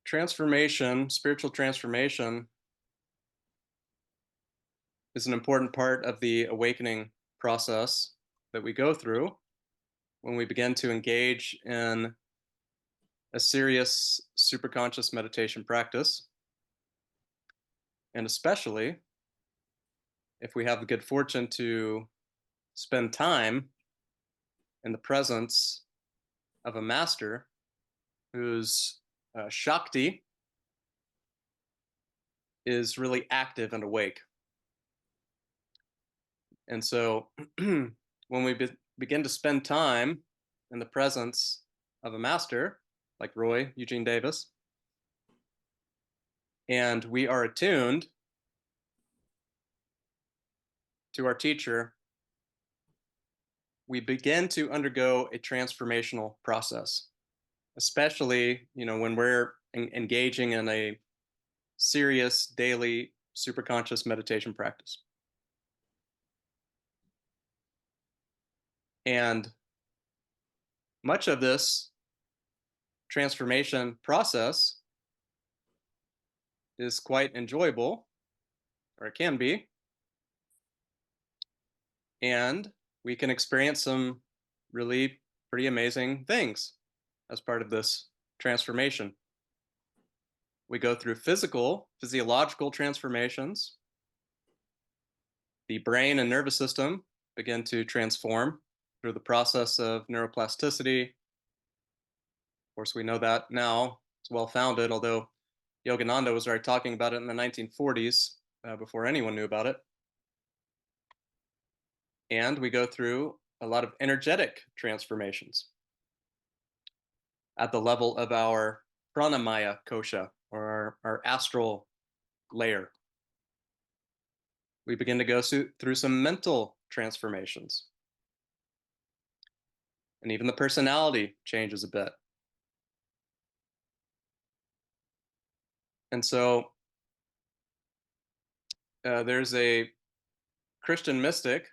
Transformation, spiritual transformation, is an important part of the awakening process that we go through when we begin to engage in a serious superconscious meditation practice. And especially if we have the good fortune to spend time in the presence of a master whose Shakti is really active and awake. And so when we begin to spend time in the presence of a master like Roy Eugene Davis, and we are attuned to our teacher, we begin to undergo a transformational process, especially when we're engaging in a serious daily superconscious meditation practice. And much of this transformation process is quite enjoyable, or it can be, and we can experience some really pretty amazing things as part of this transformation. We go through physiological transformations. The brain and nervous system begin to transform through the process of neuroplasticity. Of course, we know that now. It's well founded, although Yogananda was already talking about it in the 1940s before anyone knew about it. And we go through a lot of energetic transformations at the level of our pranamaya kosha, or our astral layer. We begin to go through some mental transformations. And even the personality changes a bit. And so there's a Christian mystic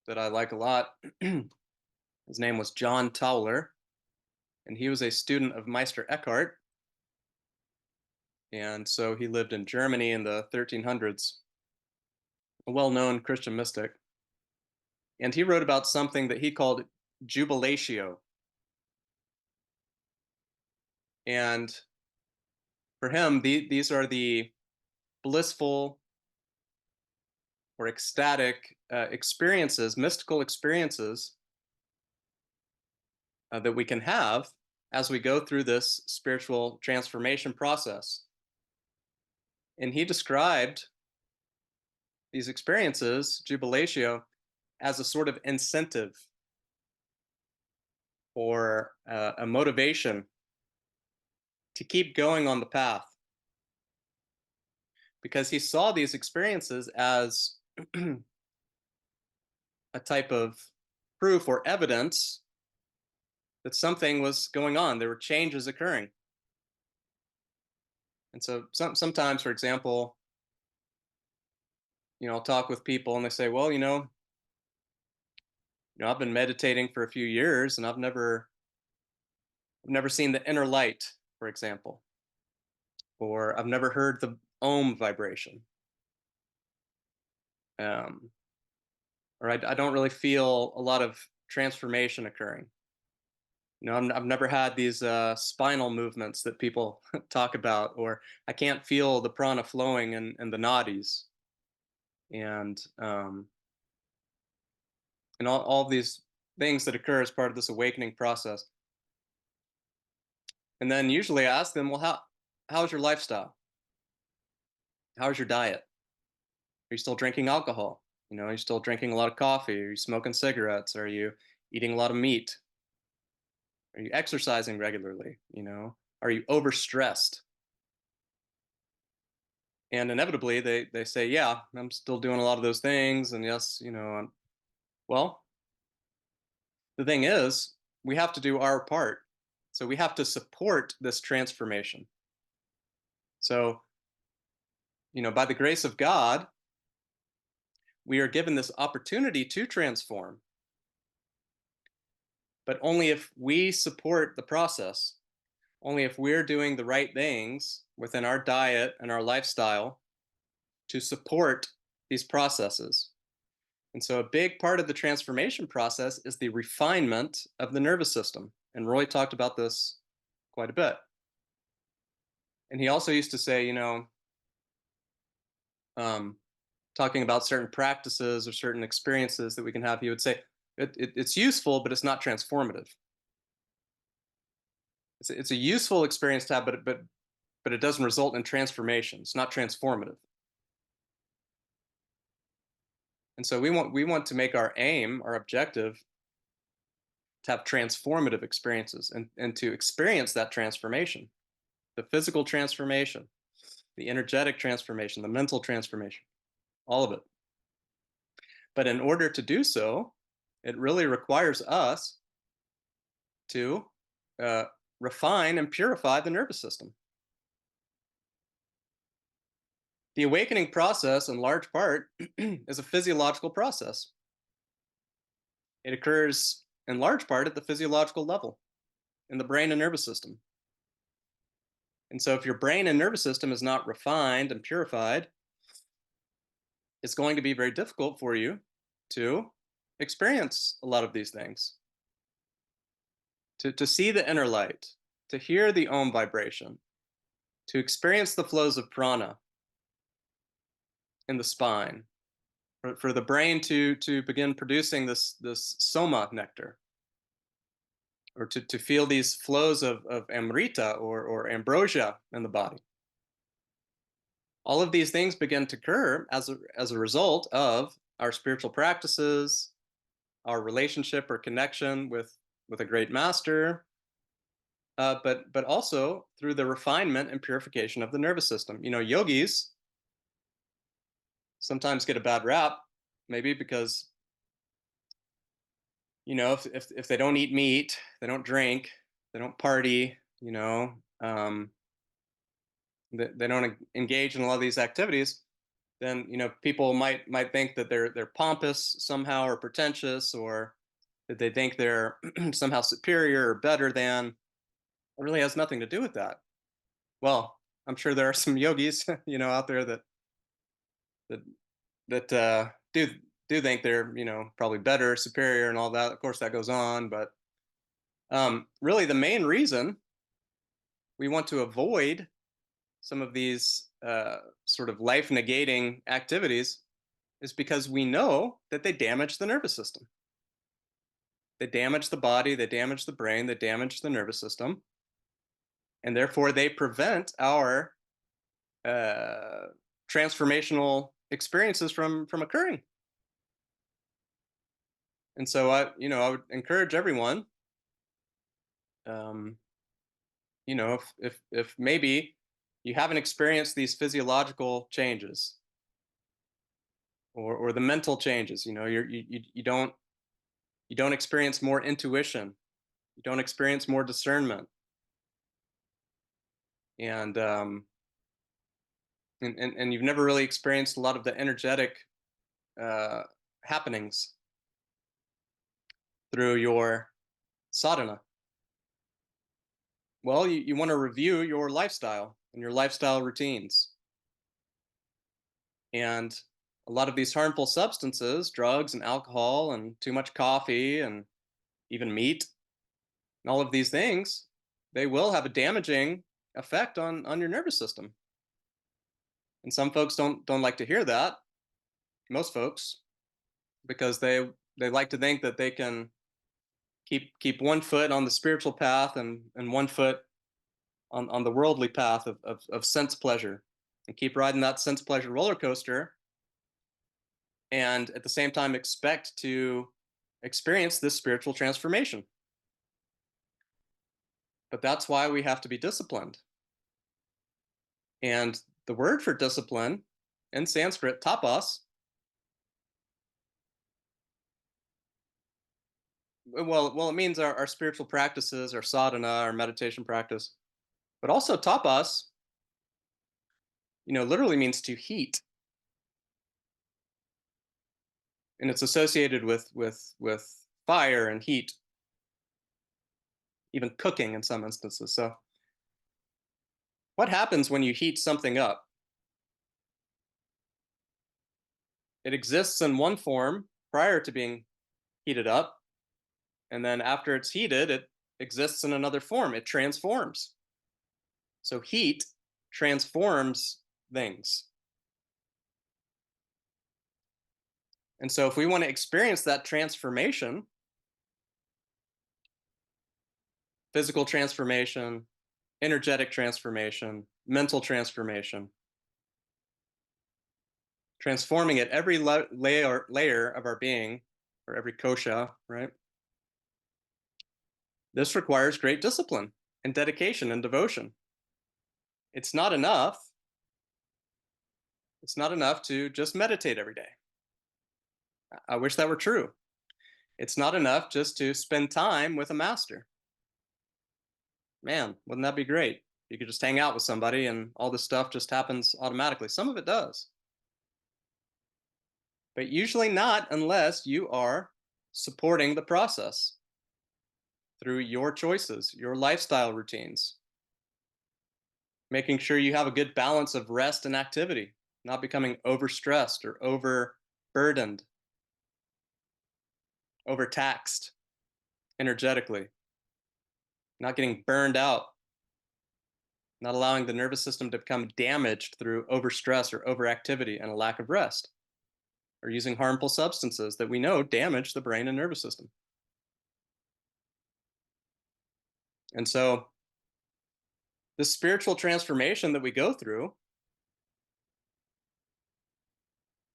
that I like a lot. His name was John Tauler, and he was a student of Meister Eckhart. And so he lived in Germany in the 1300s, a well-known Christian mystic. And he wrote about something that he called jubilatio. And for him, these are the blissful or ecstatic experiences, mystical experiences that we can have as we go through this spiritual transformation process. And he described these experiences, jubilatio, as a sort of incentive or a motivation to keep going on the path. Because he saw these experiences as a type of proof or evidence that something was going on. There were changes occurring. And so sometimes, for example, I'll talk with people and they say, well, I've been meditating for a few years and I've never seen the inner light, for example, or I've never heard the Om vibration. Or I don't really feel a lot of transformation occurring. I've never had these spinal movements that people talk about, or I can't feel the prana flowing in the nadis, and all these things that occur as part of this awakening process. And then usually I ask them, well, how's your lifestyle? How's your diet? Are you still drinking alcohol? Are you still drinking a lot of coffee? Are you smoking cigarettes? Are you eating a lot of meat? Are you exercising regularly? Are you overstressed? And inevitably they say, yeah, I'm still doing a lot of those things. And yes, well, the thing is, we have to do our part. So we have to support this transformation. So, by the grace of God, we are given this opportunity to transform, but only if we support the process, only if we're doing the right things within our diet and our lifestyle to support these processes. And so, a big part of the transformation process is the refinement of the nervous system. And Roy talked about this quite a bit. And he also used to say, um, talking about certain practices or certain experiences that we can have, he would say, it's useful, but it's not transformative. It's a useful experience to have, but it doesn't result in transformation. It's not transformative. And so we want to make our aim, our objective, to have transformative experiences and to experience that transformation, the physical transformation, the energetic transformation, the mental transformation, all of it. But in order to do so, it really requires us to uh, refine and purify the nervous system. The awakening process, in large part, is a physiological process. It occurs in large part at the physiological level in the brain and nervous system. And so, if your brain and nervous system is not refined and purified, it's going to be very difficult for you to experience a lot of these things, to see the inner light, to hear the Om vibration, to experience the flows of prana in the spine, for the brain to begin producing this soma nectar, or to feel these flows of amrita or ambrosia in the body. All of these things begin to occur as a result of our spiritual practices, our relationship or connection with a great master, but also through the refinement and purification of the nervous system. Yogis sometimes get a bad rap, maybe because if they don't eat meat, they don't drink, they don't party, they don't engage in a lot of these activities, then people might think that they're pompous somehow, or pretentious, or that they think they're somehow superior or better than. It really has nothing to do with that. Well, I'm sure there are some yogis out there that do think they're probably better, superior, and all that. Of course, that goes on, but really the main reason we want to avoid some of these sort of life negating activities is because we know that they damage the nervous system. They damage the body, they damage the brain, they damage the nervous system, and therefore they prevent our transformational experiences from occurring. And so I would encourage everyone, um, if maybe you haven't experienced these physiological changes, or the mental changes, you don't experience more intuition, you don't experience more discernment, and and you've never really experienced a lot of the energetic uh, happenings through your sadhana. Well, you want to review your lifestyle and your lifestyle routines. And a lot of these harmful substances, drugs and alcohol and too much coffee and even meat, and all of these things, they will have a damaging effect on your nervous system. And some folks don't like to hear that. Most folks, because they like to think that they can keep one foot on the spiritual path and one foot on the worldly path of sense pleasure, and keep riding that sense pleasure roller coaster, and at the same time expect to experience this spiritual transformation. But that's why we have to be disciplined. And the word for discipline in Sanskrit, tapas, well, it means our spiritual practices, our sadhana, our meditation practice. But also tapas, literally means to heat. and it's associated with fire and heat, even cooking in some instances. So, what happens when you heat something up? It exists in one form prior to being heated up, and then after it's heated, it exists in another form. It transforms. So, heat transforms things. And so, if we want to experience that transformation, physical transformation, energetic transformation, mental transformation, transforming at every layer of our being, or every kosha, right? This requires great discipline and dedication and devotion. It's not enough. It's not enough to just meditate every day. I wish that were true. It's not enough just to spend time with a master. Man, wouldn't that be great? You could just hang out with somebody and all this stuff just happens automatically. Some of it does, but usually not unless you are supporting the process through your choices, your lifestyle routines, making sure you have a good balance of rest and activity, not becoming overstressed or overburdened, overtaxed energetically, not getting burned out, not allowing the nervous system to become damaged through overstress or overactivity and a lack of rest, or using harmful substances that we know damage the brain and nervous system. And so, this spiritual transformation that we go through,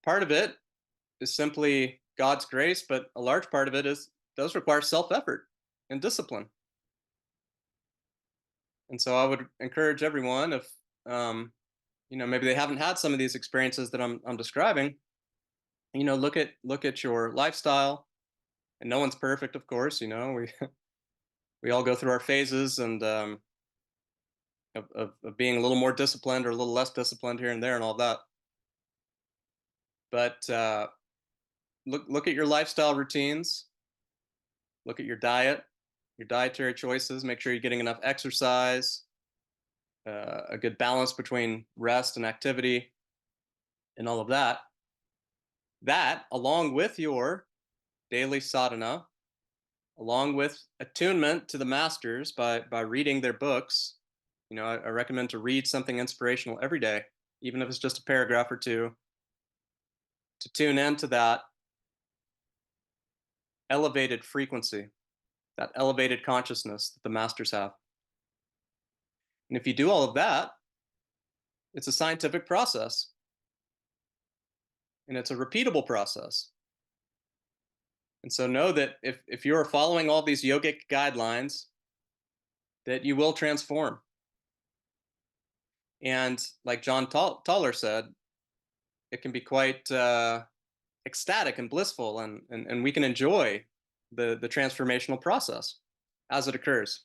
part of it is simply God's grace, but a large part of it does require self-effort and discipline. And so I would encourage everyone, if maybe they haven't had some of these experiences that I'm describing, look at your lifestyle. And no one's perfect, of course. We all go through our phases and of being a little more disciplined or a little less disciplined here and there and all that. But look at your lifestyle routines. Look at your diet, your dietary choices. Make sure you're getting enough exercise, a good balance between rest and activity, and all of that. That, along with your daily sadhana, along with attunement to the masters by reading their books. I recommend to read something inspirational every day, even if it's just a paragraph or two, to tune into that elevated frequency, that elevated consciousness that the masters have. And if you do all of that, it's a scientific process and it's a repeatable process. And so know that if you are following all these yogic guidelines, that you will transform. And like John Toller said, it can be quite ecstatic and blissful, and we can enjoy the transformational process as it occurs.